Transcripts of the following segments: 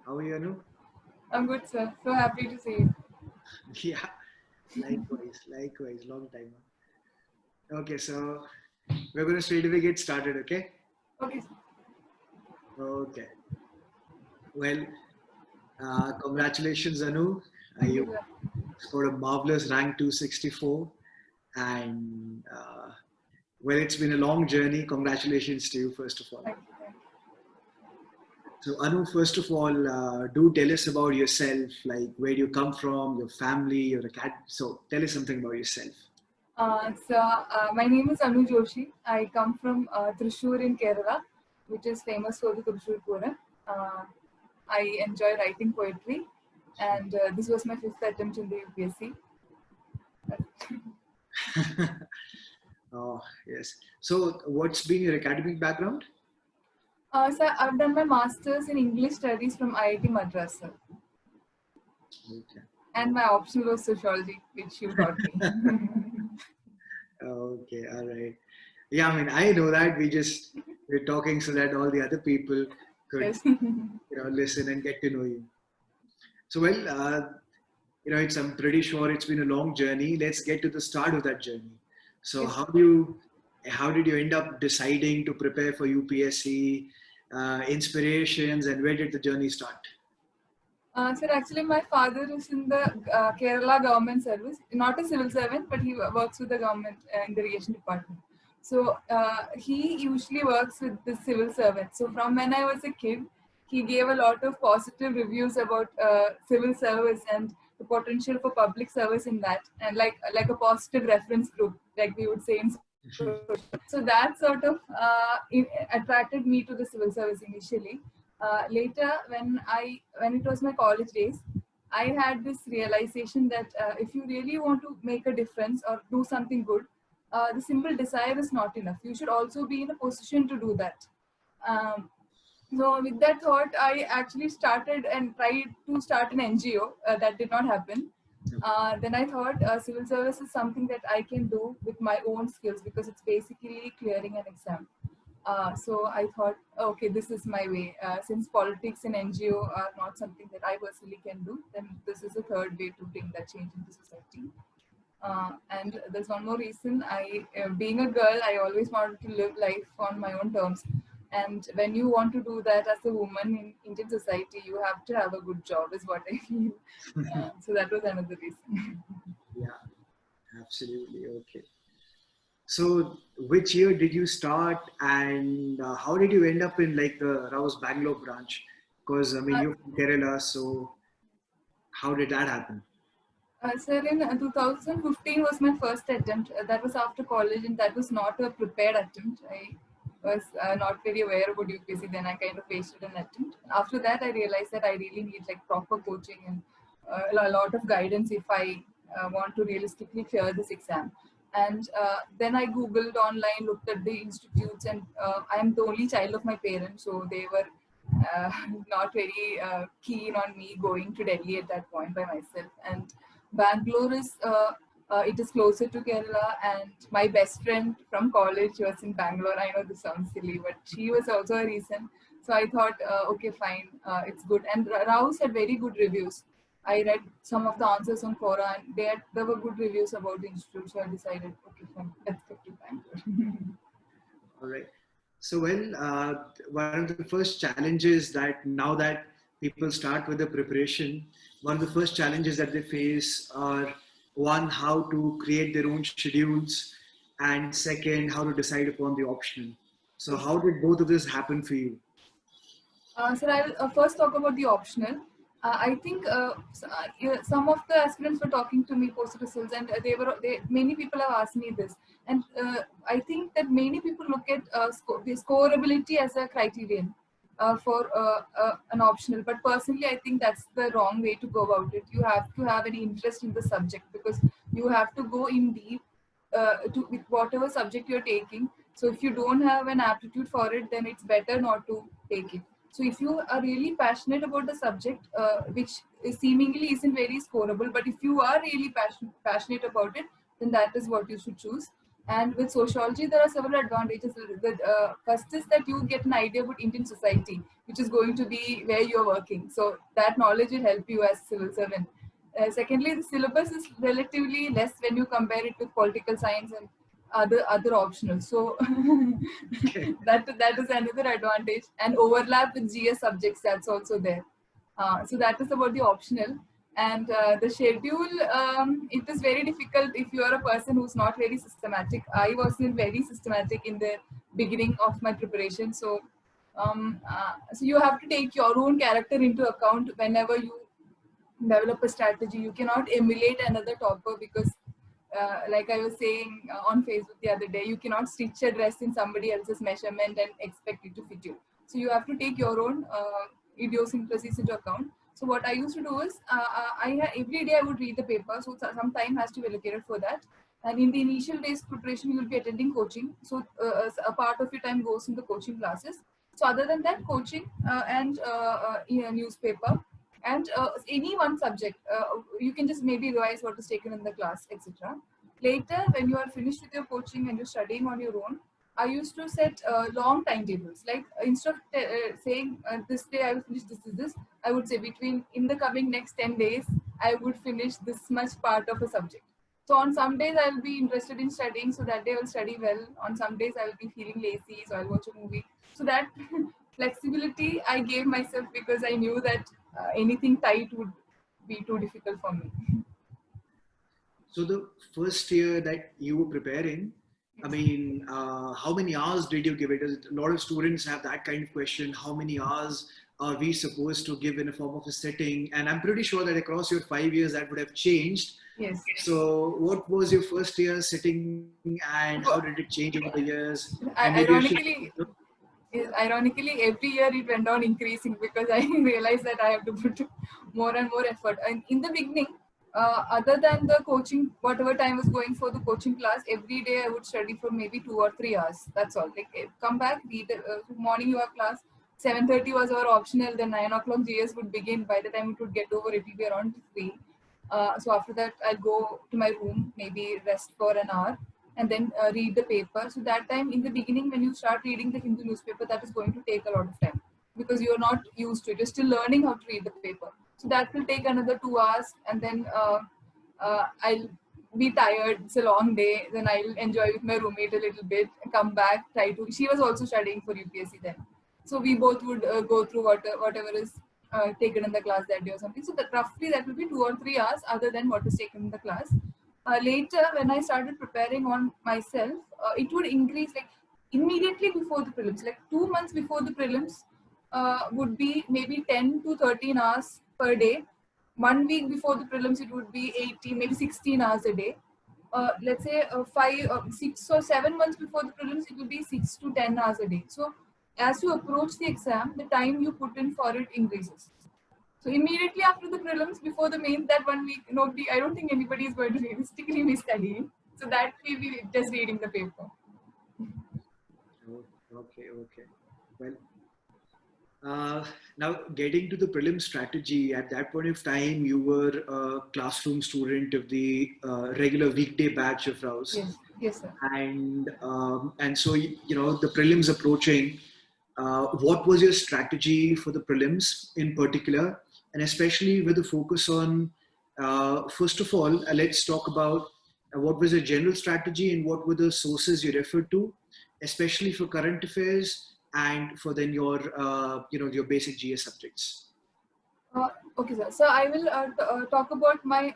How are you, Anu? I'm good, sir. So happy to see you. Yeah, likewise, long time. Okay, so we're going to straight away get started, okay? Okay, sir. Okay. Well, congratulations, Anu. Thank you, You sir. scored a marvelous rank 264. And, well, it's been a long journey. Congratulations to you, first of all. Thank you, thank you. So, Anu, first of all, do tell us about yourself, like where do you come from, your family, your academy. So, tell us something about yourself. My name is Anu Joshi. I come from Thrissur in Kerala, which is famous for the Thrissur Puram. Uh, I enjoy writing poetry, and this was my fifth attempt in the UPSC. Oh, yes. So, what's been your academic background? So I've done my master's in English studies from IIT Madras, sir. Okay. And my optional was sociology, which you taught me. Okay, all right. Yeah, I mean, I know that we're talking so that all the other people could, Yes. listen and get to know you. So, well, I'm pretty sure it's been a long journey. Let's get to the start of that journey. So, Yes. how did you end up deciding to prepare for UPSC? Inspirations, and where did the journey start? Sir, actually, my father is in the Kerala government service, not a civil servant, but he works with the government in the irrigation department. So he usually works with the civil servant. So from when I was a kid, he gave a lot of positive reviews about civil service and the potential for public service in that, and like a positive reference group, like we would say in social. So that sort of attracted me to the civil service initially. Later, when it was my college days, I had this realization that if you really want to make a difference or do something good, the simple desire is not enough. You should also be in a position to do that. Um, so with that thought, I actually started and tried to start an NGO. That did not happen. Then I thought civil service is something that I can do with my own skills because it's basically clearing an exam. So I thought, okay, this is my way. Since politics and NGO are not something that I personally can do, then this is a third way to bring that change into society. And there's one more reason. Being a girl, I always wanted to live life on my own terms. And when you want to do that as a woman in Indian society, you have to have a good job, is what I feel. So that was another reason. Yeah, absolutely. Okay. So, which year did you start, and how did you end up in like the Rouse Bangalore branch? Because I mean, Uh, you're from Kerala, so how did that happen? Sir, in 2015 was my first attempt. That was after college, and that was not a prepared attempt. I was not very aware about UPSC. Then I kind of wasted an attempt. After that, I realized that I really need like proper coaching and a lot of guidance if I want to realistically clear this exam. And then I googled online, looked at the institutes, and I am the only child of my parents, so they were uh, not very keen on me going to Delhi at that point by myself. And Bangalore is it is closer to Kerala, and my best friend from college was in Bangalore. I know this sounds silly, but she was also a reason. So I thought, okay, fine, it's good. And Rouse had very good reviews. I read some of the answers on Quora, and there were good reviews about the institute. So I decided, okay, fine, let's go to Bangalore. All right. So, one of the first challenges that now that people start with the preparation, one of the first challenges that they face are one, how to create their own schedules, and second, how to decide upon the optional. So, Yes. how did both of this happen for you? So I'll first talk about the optional. I think yeah, some of the aspirants were talking to me post results, and many people have asked me this, and I think that many people look at the scoreability as a criterion for an optional. But personally, I think that's the wrong way to go about it. You have to have an interest in the subject because you have to go in deep with whatever subject you're taking. So if you don't have an aptitude for it, then it's better not to take it. So if you are really passionate about the subject, which seemingly isn't very scoreable, but if you are really passionate about it, then that is what you should choose. And with sociology, there are several advantages. First is that you get an idea about Indian society, which is going to be where you're working. So that knowledge will help you as civil servant. Secondly, the syllabus is relatively less when you compare it to political science and other optional. So Okay. that is another advantage. And overlap with GS subjects, that's also there. So that is about the optional. And the schedule, it is very difficult if you are a person who's not very systematic. I wasn't very systematic in the beginning of my preparation. So you have to take your own character into account whenever you develop a strategy. You cannot emulate another topper because like I was saying on Facebook the other day, you cannot stitch a dress in somebody else's measurement and expect it to fit you. So you have to take your own idiosyncrasies into account. So what I used to do is, every day I would read the paper. So some time has to be allocated for that. And in the initial days preparation, you will be attending coaching. So a part of your time goes in the coaching classes. So other than that, coaching and in a newspaper and any one subject, you can just maybe revise what is taken in the class, etc. Later, when you are finished with your coaching and you're studying on your own, I used to set long timetables. Like instead of saying this day I will finish this, I would say between in the coming next 10 days, I would finish this much part of a subject. So on some days I will be interested in studying, so that day I will study well. On some days I will be feeling lazy, so I'll watch a movie. So that flexibility I gave myself because I knew that anything tight would be too difficult for me. So the first year that you were preparing, I mean, how many hours did you give it? A lot of students have that kind of question. How many hours are we supposed to give in a form of a setting? And I'm pretty sure that across your 5 years that would have changed. Yes. So what was your first year sitting and how did it change over the years? And maybe you should. Ironically, every year it went on increasing because I realized that I have to put more and more effort. And in the beginning, other than the coaching, whatever time was going for the coaching class, every day I would study for maybe 2 or 3 hours. That's all. Like come back, read. Morning you have class. 7:30 was our optional. Then 9 o'clock GS would begin. By the time it would get over, it will be around 3. So after that, I'll go to my room, maybe rest for an hour and then read the paper. So that time in the beginning, when you start reading the Hindu newspaper, that is going to take a lot of time because you're not used to it. You're still learning how to read the paper. So that will take another 2 hours, and then I'll be tired. It's a long day. Then I'll enjoy with my roommate a little bit, come back, try to. She was also studying for UPSC then. So we both would go through whatever is taken in the class that day or something. So that roughly that will be 2 or 3 hours other than what is taken in the class. Later, when I started preparing on myself, it would increase like immediately before the prelims, like 2 months before the prelims would be maybe 10 to 13 hours per day. 1 week before the prelims, it would be 18, maybe 16 hours a day. Let's say 6 or 7 months before the prelims, it will be 6 to 10 hours a day. So as you approach the exam, the time you put in for it increases. So immediately after the prelims, before the mains, that 1 week, nobody, I don't think anybody is going to realistically be studying. So that we will be just reading the paper. Okay. Well, now getting to the prelim strategy, at that point of time, you were a classroom student of the regular weekday batch of Rouse. Yes, sir. And so, the prelims approaching, what was your strategy for the prelims in particular? And especially with the focus on, first of all, let's talk about what was your general strategy and what were the sources you referred to, especially for current affairs and for then your, your basic GS subjects. Okay, sir. So I will talk about my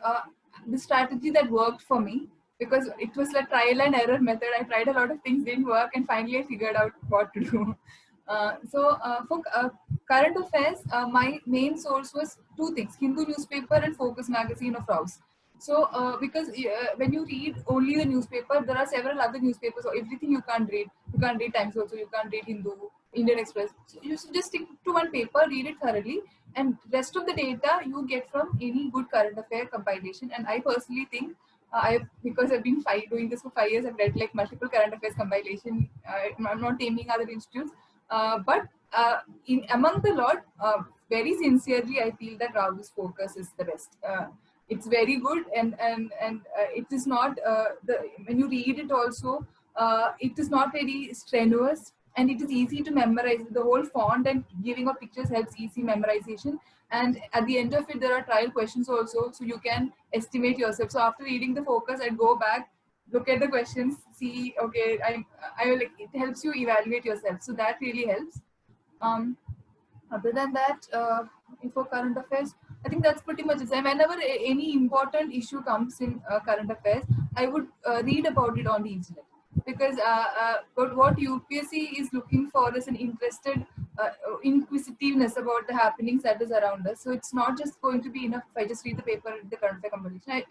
the strategy that worked for me, because it was a trial and error method. I tried a lot of things, didn't work, and finally I figured out what to do. For current affairs, my main source was two things: Hindu newspaper and Focus magazine of Rouse. So because when you read only the newspaper, there are several other newspapers. So everything you can't read. You can't read Times also. You can't read Hindu, Indian Express. So you should just stick to one paper, read it thoroughly, and rest of the data you get from any good current affair compilation. And I personally think because I've been doing this for 5 years, I've read like multiple current affairs compilation. I'm not naming other institutes, but among the lot, very sincerely, I feel that Rao's Focus is the best. It's very good, and it is not when you read it also, it is not very strenuous, and it is easy to memorize. The whole font and giving of pictures helps easy memorization. And at the end of it, there are trial questions also, so you can estimate yourself. So after reading the focus, I'd go back, look at the questions, see, okay, I will, like, it helps you evaluate yourself. So that really helps. Um, Other than that, for current affairs, I think that's pretty much it. And whenever any important issue comes in current affairs, I would read about it on the internet, because but what UPSC is looking for is an interested inquisitiveness about the happenings that is around us. So it's not just going to be enough if I just read the paper in the current affair competition.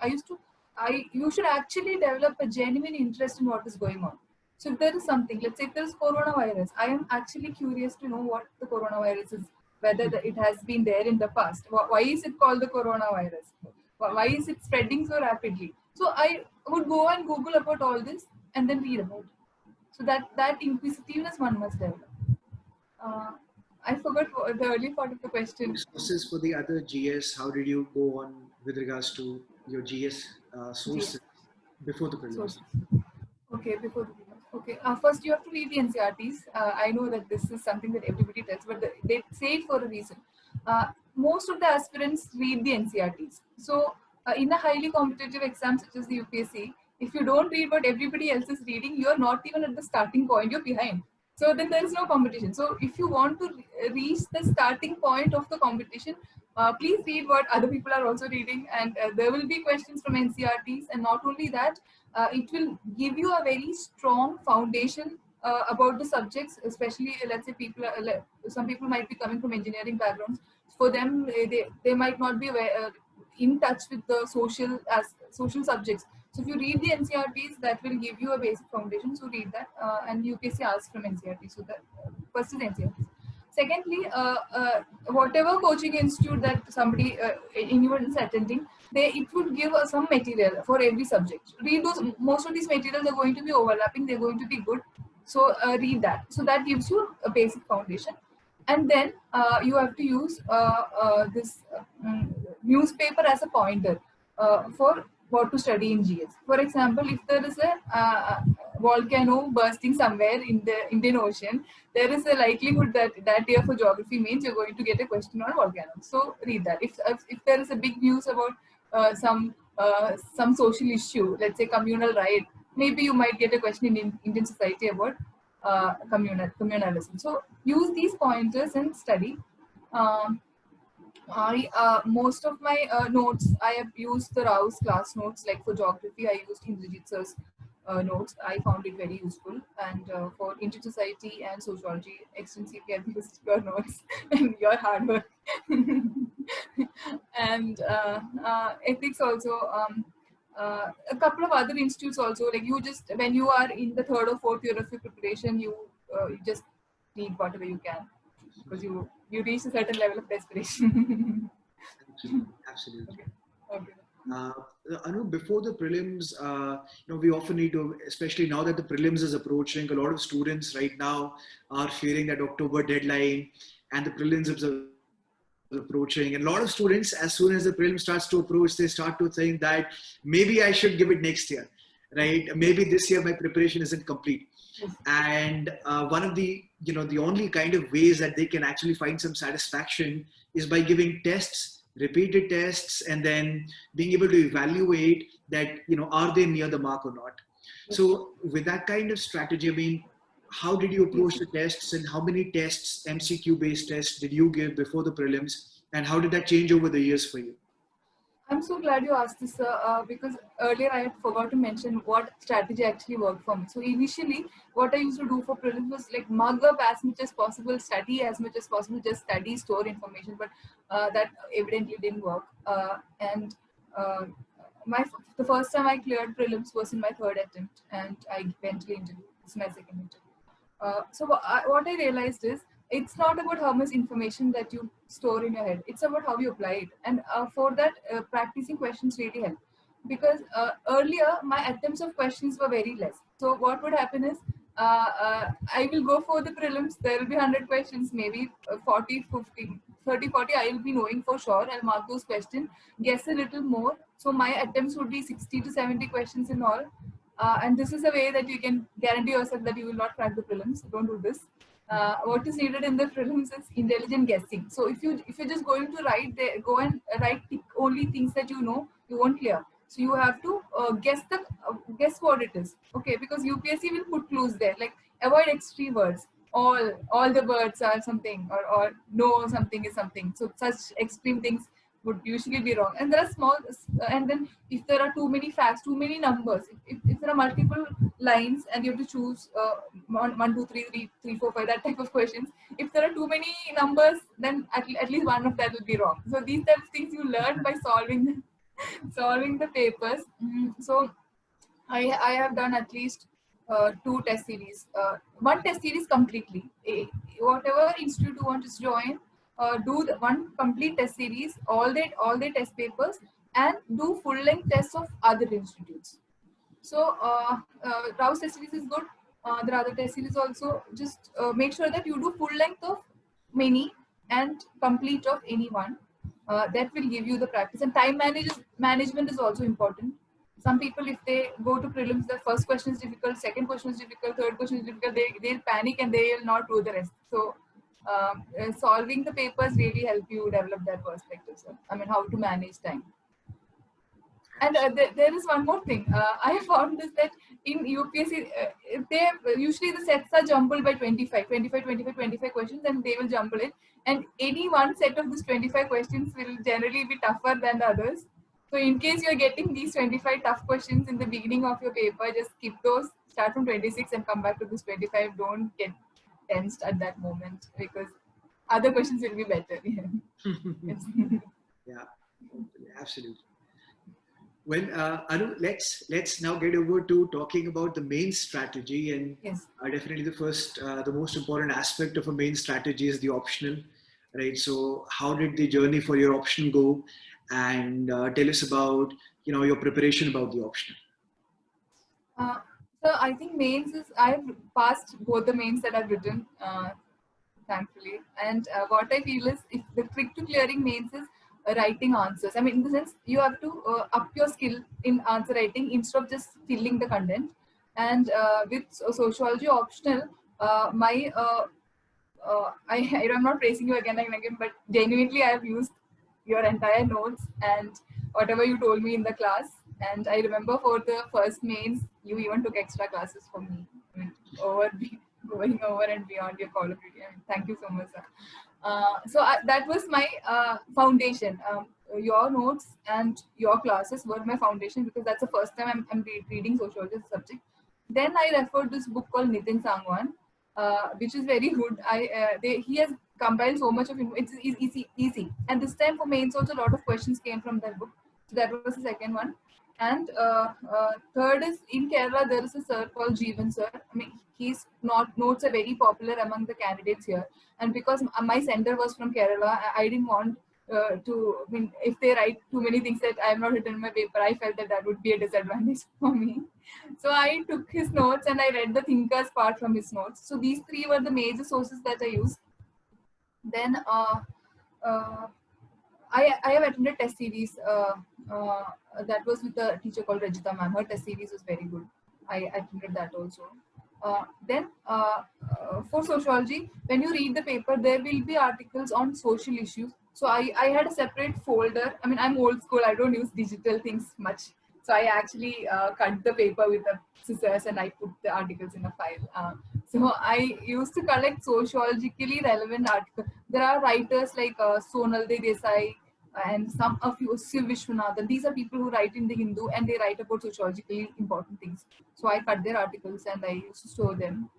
You should actually develop a genuine interest in what is going on. So if there is something, let's say if there is coronavirus, I am actually curious to know what the coronavirus is, whether it has been there in the past. Why is it called the coronavirus? Why is it spreading so rapidly? So I would go and Google about all this and then read about it. So that inquisitiveness one must develop. I forgot the early part of the question. Sources for the other GS, how did you go on with regards to your GS sources before the prelims? Sources. Okay, before the prelims. Okay, first you have to read the NCRTs. I know that this is something that everybody tells, but they say it for a reason. Most of the aspirants read the NCRTs. So in a highly competitive exam such as the UPSC, if you don't read what everybody else is reading, you're not even at the starting point, you're behind. So then there is no competition. So if you want to reach the starting point of the competition, please read what other people are also reading, and there will be questions from NCRTs. And not only that, it will give you a very strong foundation about the subjects, especially let's say some people might be coming from engineering backgrounds. For them, they might not be in touch with the social subjects. So if you read the NCRTs, that will give you a basic foundation. So read that, and UPSC asks from NCRT. So that first is NCRTs. Secondly, whatever coaching institute that somebody anyone is attending, it would give some material for every subject. Read those. Most of these materials are going to be overlapping. They're going to be good. So read that. So that gives you a basic foundation. And then you have to use this newspaper as a pointer for what to study in GS. For example, if there is a volcano bursting somewhere in the Indian Ocean, there is a likelihood that that year for geography means you're going to get a question on volcanoes. So read that. If there is a big news about some social issue, let's say communal riot, maybe you might get a question in Indian society about communalism. So use these pointers and study. Most of my notes, I have used the Rao's class notes. Like for geography, I used Indrajit sir's notes. I found it very useful. And for Indian society and sociology, extensively I've used your notes and your hard work. And ethics also. A couple of other institutes also, like you just, when you are in the third or fourth year of your preparation, you just read whatever you can, because you reach a certain level of desperation. Absolutely. Okay. Anu, before the prelims, we often need to, especially now that the prelims is approaching, a lot of students right now are fearing that October deadline, and the prelims is approaching. And a lot of students, as soon as the prelim starts to approach, they start to think that maybe I should give it next year, right? Maybe this year my preparation isn't complete. And one of the only kind of ways that they can actually find some satisfaction is by giving tests, repeated tests, and then being able to evaluate that, are they near the mark or not. So with that kind of strategy, I mean, how did you approach the tests, and how many tests, MCQ based tests, did you give before the prelims, and how did that change over the years for you? I'm so glad you asked this, because earlier I had forgot to mention what strategy actually worked for me. So initially, what I used to do for prelims was like mug up as much as possible, study as much as possible, just study, store information, but that evidently didn't work. And the first time I cleared prelims was in my third attempt, and I went to the interview. It's my second interview. So what I realized is, it's not about how much information that you store in your head. It's about how you apply it. And for that, practicing questions really help. Because earlier, my attempts of questions were very less. So what would happen is, I will go for the prelims. There will be 100 questions, maybe 40, 50, 30, 40, I will be knowing for sure. I'll mark those questions, guess a little more. So my attempts would be 60 to 70 questions in all. And this is a way that you can guarantee yourself that you will not crack the prelims. Don't do this. What is needed in the prelims is intelligent guessing. So if you're just going to write, go and write only things that you know, you won't clear. So you have to guess what it is. Okay, because UPSC will put clues there, like avoid extreme words. All the words are something, or no something is something. So such extreme things would usually be wrong. And there are small, and then if there are too many facts, too many numbers, if there are multiple lines and you have to choose 1, 2, 3, 3, 3, 4, 5, that type of questions. If there are too many numbers, then at least one of that will be wrong. So these types of things you learn by solving the papers. So I have done at least 2 test series, 1 test series completely. Whatever institute you want to join, do the 1 complete test series, all the test papers, and do full length tests of other institutes. So Rouse test series is good. There are other test series also. Just make sure that you do full length of many and complete of any one. That will give you the practice. And time management is also important. Some people, if they go to prelims, the first question is difficult, second question is difficult, third question is difficult, they'll panic and they will not do the rest. So solving the papers really help you develop that perspective. So, I mean, how to manage time. And there is one more thing. I have found this, that in UPSC, usually the sets are jumbled by 25 questions, and they will jumble it. And any one set of these 25 questions will generally be tougher than the others. So in case you're getting these 25 tough questions in the beginning of your paper, just skip those, start from 26 and come back to this 25. Don't get tensed at that moment, because other questions will be better. Yeah, absolutely. Well, Anu, let's now get over to talking about the main strategy, and yes. Definitely the most important aspect of a main strategy is the optional, right? So, how did the journey for your optional go, and tell us about your preparation about the optional. So I think mains is, I've passed both the mains that I've written, thankfully. And what I feel is, if the trick to clearing mains is writing answers. I mean, in the sense, you have to up your skill in answer writing instead of just filling the content. And with sociology optional, I'm not praising you again and again, but genuinely I have used your entire notes and whatever you told me in the class. And I remember for the first mains, you even took extra classes for me. I mean, going over and beyond your Call of Duty. I mean, thank you so much, sir. So that was my foundation. Your notes and your classes were my foundation, because that's the first time I'm reading sociology as a subject. Then I referred this book called Nitin Sangwan, which is very good. He has compiled so much of it. It's easy. And this time for mains also, a lot of questions came from that book. So that was the second one. And third is, in Kerala, there is a sir called Jeevan sir. I mean, his notes are very popular among the candidates here. And because my center was from Kerala, I didn't want I mean, if they write too many things that I have not written in my paper, I felt that would be a disadvantage for me. So I took his notes and I read the thinkers part from his notes. So these 3 were the major sources that I used. Then I have attended test series that was with a teacher called Rajita ma'am. Her test series was very good. I attended that also. Then for sociology, when you read the paper, there will be articles on social issues. So I had a separate folder. I mean, I'm old school. I don't use digital things much. So I actually cut the paper with the scissors and I put the articles in a file. So I used to collect sociologically relevant articles. There are writers like Sonal Desai and a few, Siv Vishwanathan. These are people who write in the Hindu and they write about sociologically important things. So I cut their articles and I used to store them.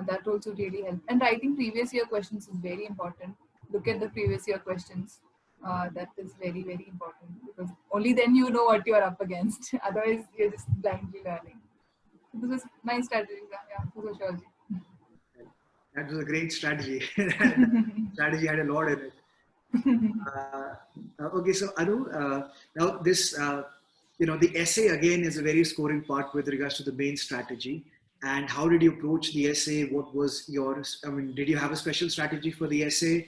That also really helped. And writing previous year questions is very important. Look at the previous year questions. That is very, very important, because only then you know what you are up against. Otherwise, you're just blindly learning. This is my strategy for sociology. That was a great strategy. Strategy had a lot in it. Okay, so Anu, now this, the essay again is a very scoring part with regards to the main strategy. And how did you approach the essay? What was yours? I mean, did you have a special strategy for the essay?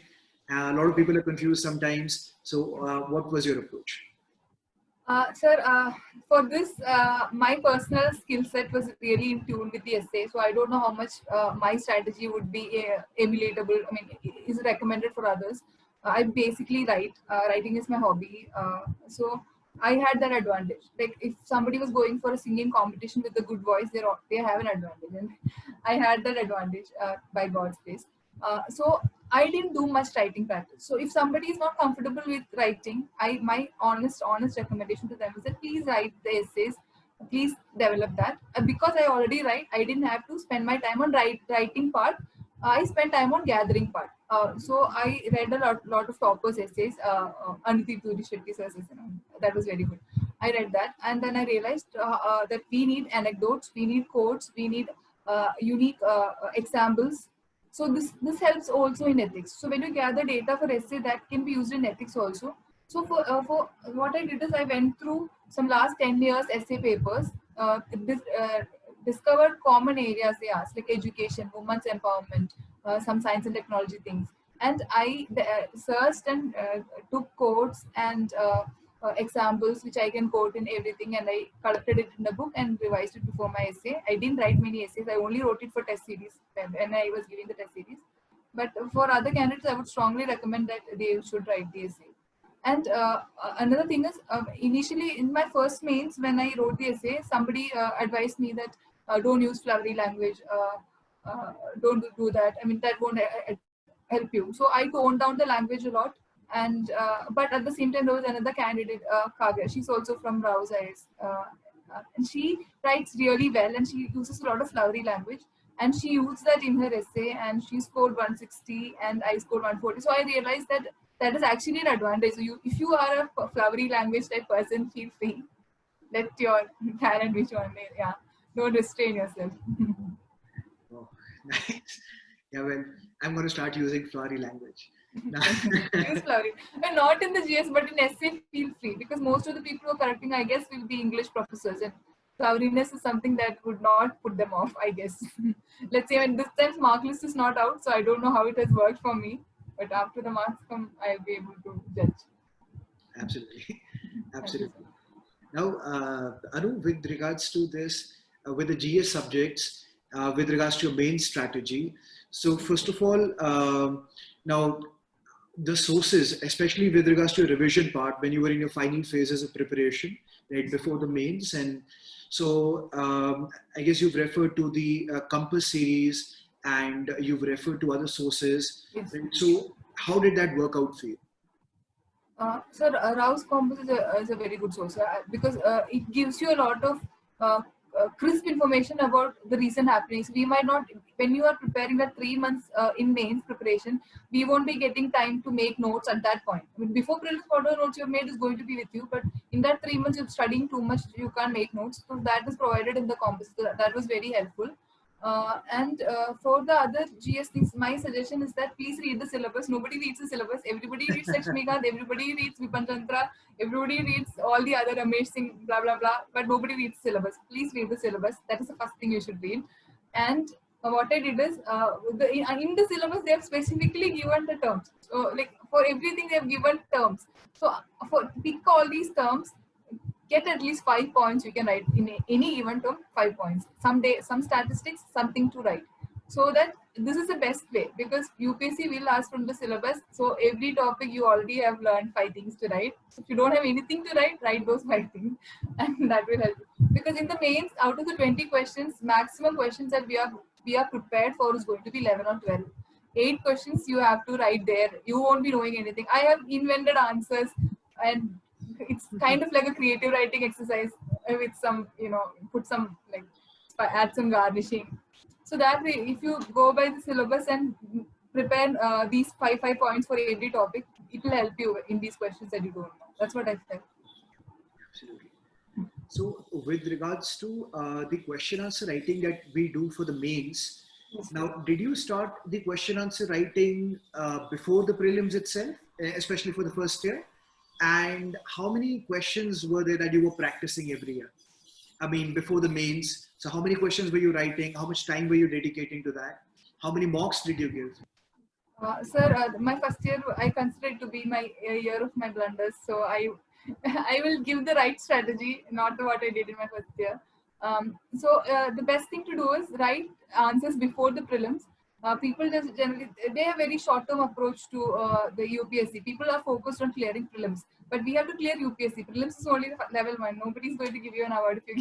A lot of people are confused sometimes. So what was your approach? Sir, for this, my personal skill set was really in tune with the essay. So I don't know how much my strategy would be emulatable. I mean, is recommended for others. I basically write. Writing is my hobby. So I had that advantage. Like if somebody was going for a singing competition with a good voice, they have an advantage, and I had that advantage by God's grace. So I didn't do much writing practice. So if somebody is not comfortable with writing, my honest recommendation to them is that please write the essays. Please develop that. Because I already write, I didn't have to spend my time on writing part. I spent time on gathering part. So I read a lot of toppers essays. Aniti Turi Shetty's essays. That was very good. I read that, and then I realized that we need anecdotes, we need quotes, we need unique examples. So this helps also in ethics. So when you gather data for essay, that can be used in ethics also. So for what I did is I went through some last 10 years essay papers, discovered common areas they asked, like education, women's empowerment, some science and technology things. And I searched and took quotes and examples which I can quote in everything, and I collected it in a book and revised it before my essay. I didn't write many essays. I only wrote it for test series when I was giving the test series. But for other candidates, I would strongly recommend that they should write the essay. And another thing is, initially in my first mains, when I wrote the essay, somebody advised me that don't use flowery language, don't do that. I mean, that won't help you. So I toned down the language a lot. And but at the same time, there was another candidate, Kavya. She's also from Rouse IS, and she writes really well, and she uses a lot of flowery language. And she used that in her essay, and she scored 160, and I scored 140. So I realized that that is actually an advantage. So if you are a flowery language type person, feel free. Let your talent be shown. Yeah, don't restrain yourself. Oh, nice. Yeah, well, I'm going to start using flowery language. Use flowery. And not in the GS, but in essay, feel free, because most of the people who are correcting, I guess, will be English professors, and floweriness is something that would not put them off, I guess. Let's say when this time's mark list is not out, so I don't know how it has worked for me, but after the marks come, I'll be able to judge. Absolutely. Absolutely. Now, Anu, with regards to this, with the GS subjects, with regards to your main strategy. So first of all, now the sources, especially with regards to your revision part, when you were in your final phases of preparation, right before the mains. And so I guess you've referred to the Compass series and you've referred to other sources. Yes. Right? So how did that work out for you? Sir, Rouse Compass is a very good source because it gives you a lot of crisp information about the recent happenings. We might not, when you are preparing that 3 months in mains preparation, we won't be getting time to make notes at that point. I mean, before prelims, whatever notes you've made is going to be with you, but in that 3 months, you're studying too much, you can't make notes. So that is provided in the Compass. So that was very helpful. And for the other GS things, my suggestion is that please read the syllabus. Nobody reads the syllabus. Everybody reads Lakshmikant, everybody reads Vipan Chandra, everybody reads all the other amazing blah blah blah, but nobody reads the syllabus. Please read the syllabus. That is the first thing you should read. And what I did is, in the syllabus they have specifically given the terms. So like for everything they have given terms. So for pick all these terms, get at least 5 points. You can write in any given term 5 points. Some statistics, something to write. So that this is the best way, because UPSC will ask from the syllabus. So every topic you already have learned 5 things to write. If you don't have anything to write those 5 things, and that will help. Because in the mains, out of the 20 questions, maximum questions that we are prepared for is going to be 11 or 12. 8 questions you have to write there. You won't be knowing anything. I have invented answers, and it's kind of like a creative writing exercise with some, put some like add some garnishing. So that way, if you go by the syllabus and prepare these five points for every topic, it will help you in these questions that you don't know. That's what I felt. Absolutely. So with regards to the question answer writing that we do for the mains, yes. Now, did you start the question answer writing before the prelims itself, especially for the first year? And how many questions were there that you were practicing every year? I mean, before the mains. So how many questions were you writing? How much time were you dedicating to that? How many mocks did you give? Sir, my first year, I consider it to be my year of my blunders. So I, I will give the right strategy, not what I did in my first year. The best thing to do is write answers before the prelims. People just generally they have very short-term approach to the UPSC. People are focused on clearing prelims, but we have to clear UPSC. Prelims is only the level one. Nobody's going to give you an award if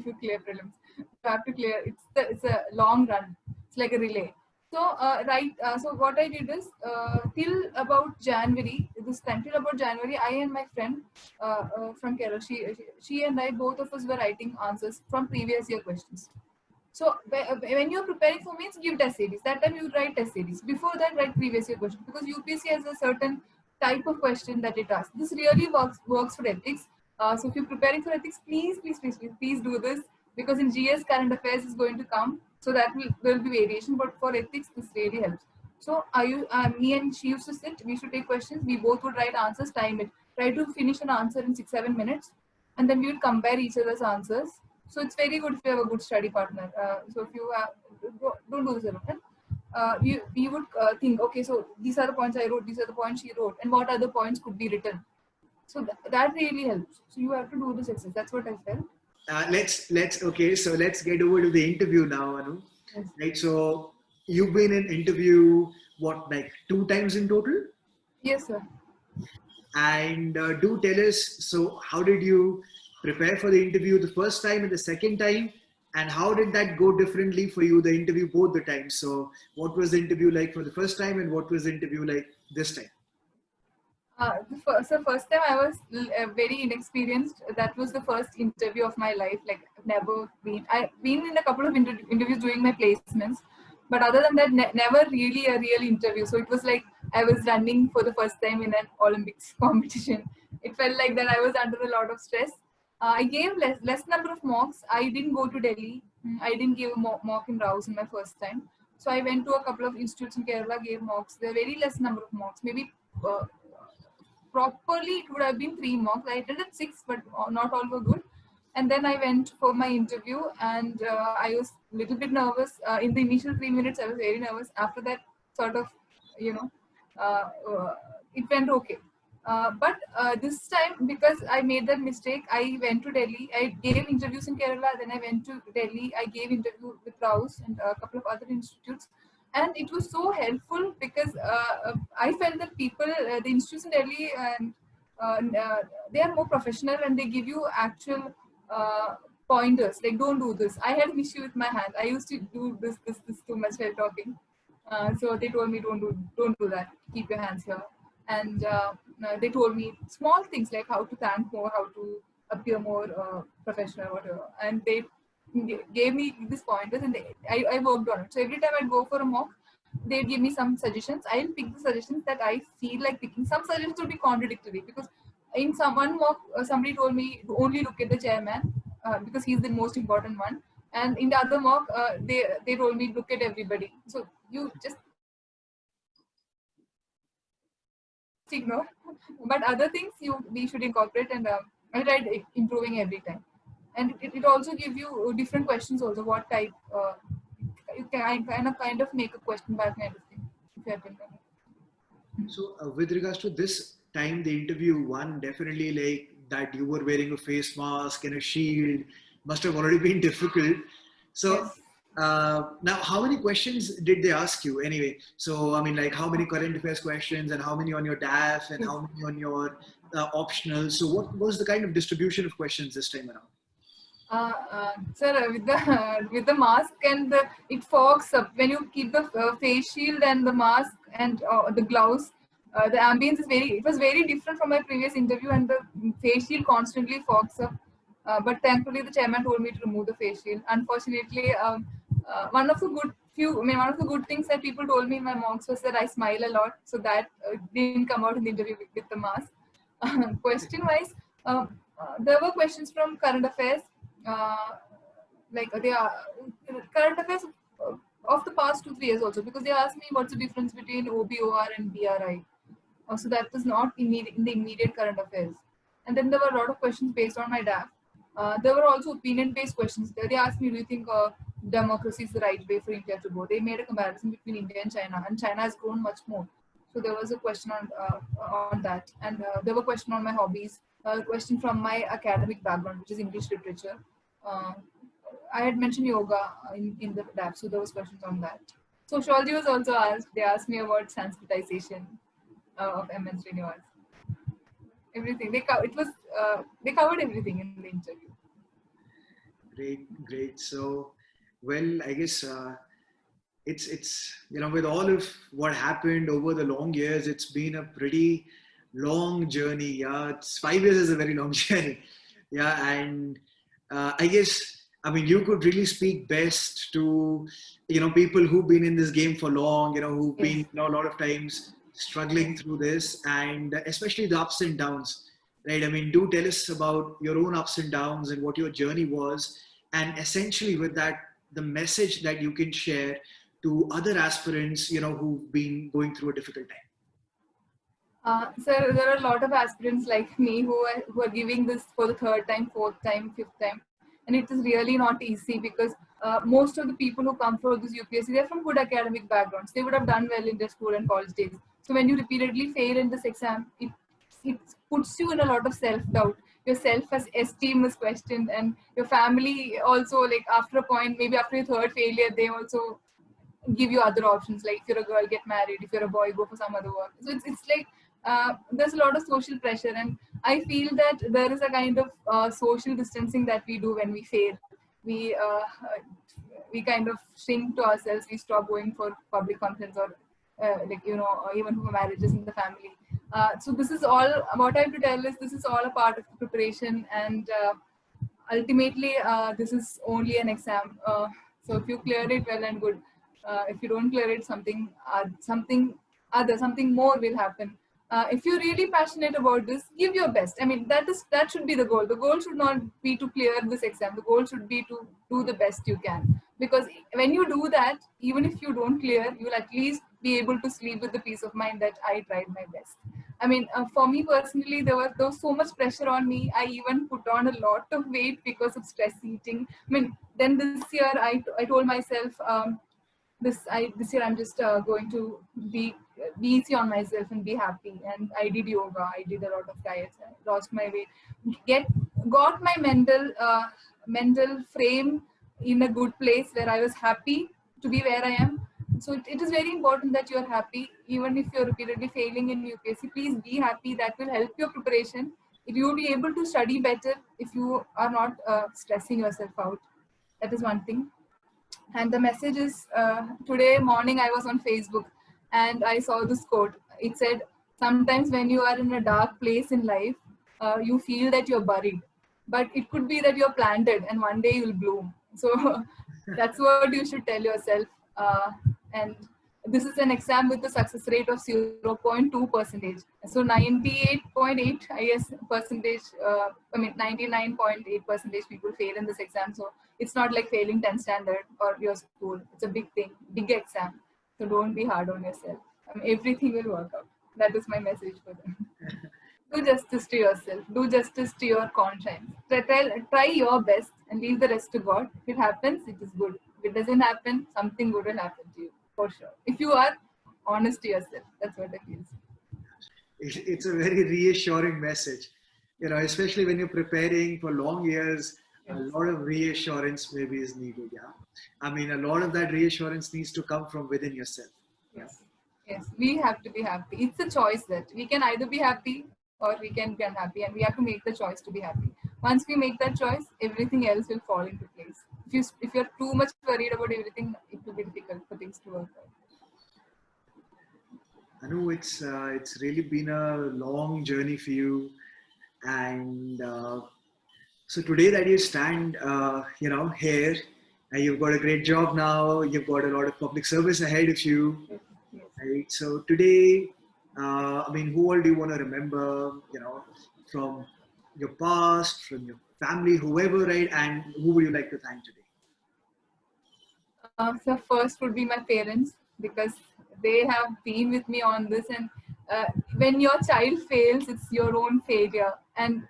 you clear prelims. You have to clear. It's a long run. It's like a relay. So what I did is till about January, this time till about January, I and my friend from Kerala, she and I, both of us were writing answers from previous year questions. So when you're preparing for means, give test series. That time you write test series. Before that, write previous year question because UPSC has a certain type of question that it asks. This really works for ethics. So if you're preparing for ethics, please do this because in GS current affairs is going to come. So there will be variation, but for ethics this really helps. So me and she used to sit. We should take questions. We both would write answers, time it. Try to finish an answer in 6-7 minutes, and then we would compare each other's answers. So it's very good if you have a good study partner. So if you have, don't do this alone. You would think, okay, so these are the points I wrote, these are the points she wrote, and what other points could be written. So that really helps. So you have to do this exercise. That's what I felt. Let's get over to the interview now, Anu. Yes. Right. So you've been in interview what, like 2 times in total? Yes, sir. And do tell us, so how did you prepare for the interview the first time and the second time? And how did that go differently for you, the interview both the times? So what was the interview like for the first time and what was the interview like this time? First time I was very inexperienced. That was the first interview of my life. Like never been. I've been in a couple of interviews doing my placements, but other than that, never really a real interview. So it was like I was running for the first time in an Olympics competition. It felt like that I was under a lot of stress. I gave less number of mocks. I didn't go to Delhi. I didn't give a mock in Rouse in my first time. So I went to a couple of institutes in Kerala, gave mocks. There were very less number of mocks. Maybe properly it would have been 3 mocks. I attended 6, but not all were good. And then I went for my interview, and I was a little bit nervous. In the initial 3 minutes, I was very nervous. After that, sort of, it went okay. But this time, because I made that mistake, I went to Delhi. I gave interviews in Kerala, then I went to Delhi. I gave interview with Rouse and a couple of other institutes. And it was so helpful because I felt that people, the institutes in Delhi, and they are more professional and they give you actual pointers. Like, don't do this. I had an issue with my hand. I used to do this too much while talking. So they told me, don't do that. Keep your hands here. And they told me small things like how to thank more, how to appear more professional, whatever. And they gave me these pointers, and I worked on it. So every time I'd go for a mock, they'd give me some suggestions. I'll pick the suggestions that I feel like picking. Some suggestions will be contradictory because in one mock, somebody told me to only look at the chairman because he's the most important one. And in the other mock, they told me look at everybody. So you just ignore. But other things we should incorporate, and I tried improving every time. And it also gives you different questions also. What type you can kind of make a question back kind of thing if you have been done. So with regards to this time, the interview one, definitely like that you were wearing a face mask and a shield must have already been difficult. So Yes. Now, how many questions did they ask you anyway? So, I mean, like how many current affairs questions and how many on your DAF and how many on your optional? So what was the kind of distribution of questions this time around? Sir, with the mask and it fogs up when you keep the face shield and the mask and the gloves. The ambience is it was very different from my previous interview, and the face shield constantly fogs up. But thankfully, the chairman told me to remove the face shield. Unfortunately, one of the one of the good things that people told me in my mocks was that I smile a lot, so that didn't come out in the interview with the mask. Question-wise, there were questions from current affairs. Like they are current affairs of the past 2-3 years also, because they asked me what's the difference between OBOR and BRI. So that was not in the immediate current affairs. And then there were a lot of questions based on my DAF. There were also opinion-based questions. They asked me, do you think democracy is the right way for India to go. They made a comparison between India and China has grown much more. So there was a question on that, and there were questions on my hobbies, a question from my academic background, which is English literature. Uh, I had mentioned yoga in the lab, so there was questions on that. Sociology was also asked. They asked me about Sanskritization of M.N. Srinivas. Everything they covered everything in the interview. Great. So, well, I guess it's with all of what happened over the long years, it's been a pretty long journey. Yeah, it's 5 years is a very long journey. Yeah, and I guess I mean you could really speak best to people who've been in this game for long. Who've Yes. been a lot of times struggling through this, and especially the ups and downs. Right? I mean, do tell us about your own ups and downs and what your journey was, and essentially with that, the message that you can share to other aspirants, who've been going through a difficult time. So there are a lot of aspirants like me who are giving this for the third time, fourth time, fifth time, and it is really not easy because most of the people who come for this UPSC, they're from good academic backgrounds. They would have done well in their school and college days. So when you repeatedly fail in this exam, it puts you in a lot of self-doubt. Your self-esteem is questioned, and your family also, like after a point, maybe after your third failure, they also give you other options, like if you're a girl, get married, if you're a boy, go for some other work. So it's like there's a lot of social pressure, and I feel that there is a kind of social distancing that we do when we fail. We uh, we kind of shrink to ourselves, we stop going for public functions, or even for marriages in the family. So this is all what I have to tell is this is all a part of the preparation, and ultimately this is only an exam. So if you clear it, well and good. If you don't clear it, something more will happen. If you're really passionate about this, give your best. I mean, that should be the goal. The goal should not be to clear this exam. The goal should be to do the best you can. Because when you do that, even if you don't clear, you'll at least be able to sleep with the peace of mind that I tried my best. I mean, for me personally, there was so much pressure on me. I even put on a lot of weight because of stress eating. I mean, then this year I told myself, this year I'm just going to be easy on myself and be happy. And I did yoga. I did a lot of diets. I lost my weight. Got my mental frame in a good place where I was happy to be where I am. So it is very important that you are happy, even if you're repeatedly failing in UPSC. Please be happy. That will help your preparation. If you will be able to study better if you are not stressing yourself out. That is one thing. And the message is today morning I was on Facebook and I saw this quote. It said, sometimes when you are in a dark place in life, you feel that you're buried, but it could be that you're planted and one day you'll bloom. So that's what you should tell yourself. And this is an exam with a success rate of 0.2%. So 98.8, I guess, percentage, 99.8 percentage people fail in this exam. So it's not like failing 10th standard or your school. It's a big thing, big exam. So don't be hard on yourself. I mean, everything will work out. That is my message for them. Do justice to yourself. Do justice to your conscience. Try your best and leave the rest to God. If it happens, it is good. If it doesn't happen, something good will happen to you, for sure. If you are honest to yourself, that's what I feel. It's a very reassuring message, especially when you're preparing for long years. Yes. A lot of reassurance maybe is needed. Yeah, I mean, a lot of that reassurance needs to come from within yourself. Yes. Yes, we have to be happy. It's a choice that we can either be happy or we can be unhappy, and we have to make the choice to be happy. Once we make that choice, everything else will fall into place. If you're too much worried about everything, it will be difficult for things to work out. I know it's really been a long journey for you, and so today that you stand, here, you've got a great job now. You've got a lot of public service ahead of you, Yes. right? So today, I mean, who all do you want to remember? From your past, from your family, whoever, right? And who would you like to thank today? So first would be my parents, because they have been with me on this, and when your child fails, it's your own failure, and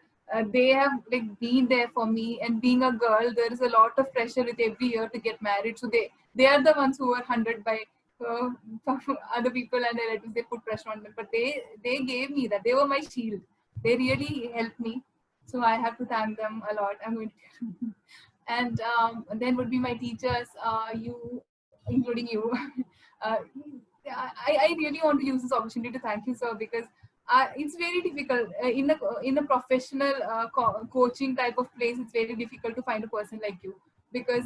they have like been there for me. And being a girl, there is a lot of pressure with every year to get married. So they are the ones who were hunted by uh, other people and their relatives. They put pressure on them, but they gave me that. They were my shield. They really helped me. So I have to thank them a lot. I'm going to and then would be my teachers, you, including you. uh, I really want to use this opportunity to thank you, sir, because it's very difficult in a professional coaching type of place. It's very difficult to find a person like you, because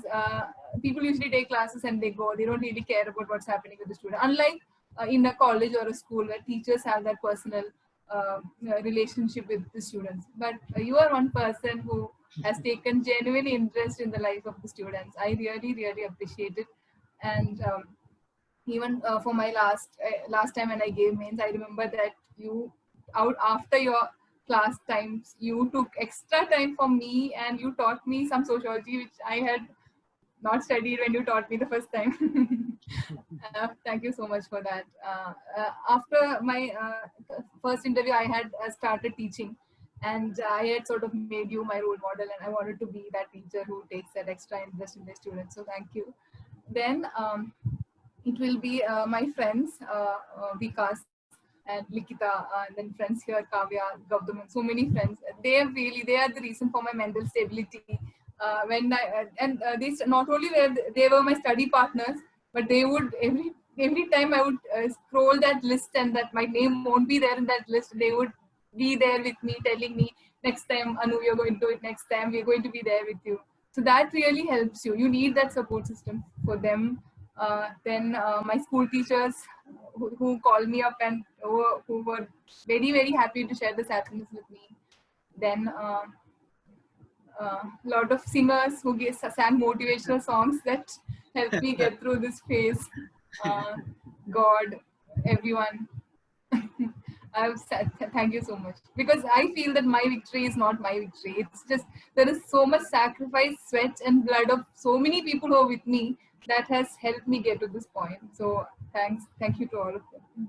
people usually take classes and they go. They don't really care about what's happening with the student. Unlike in a college or a school where teachers have that personal relationship with the students. But you are one person who has taken genuine interest in the life of the students. I really, really appreciate it. And even for my last time when I gave mains, I remember that you, out after your class times, you took extra time for me and you taught me some sociology which I had not studied when you taught me the first time. Thank you so much for that. After my first interview, I had started teaching, and I had sort of made you my role model, and I wanted to be that teacher who takes that extra interest in the students. So thank you. Then it will be my friends, Vikas and Likita, and then friends here, Kavya, Gautam, and so many friends. They are the reason for my mental stability. Not only they were my study partners, but they would every time I would scroll that list and that my name won't be there in that list, they would be there with me, telling me, next time, Anu, you're going to do it. Next time, we're going to be there with you. So that really helps you. You need that support system for them. Then my school teachers who called me up and who were very, very happy to share this happiness with me. Then a lot of singers who sang motivational songs that helped me get through this phase. God, everyone. I've said thank you so much, because I feel that my victory is not my victory. It's just there is so much sacrifice, sweat, and blood of so many people who are with me that has helped me get to this point. So thank you to all of them.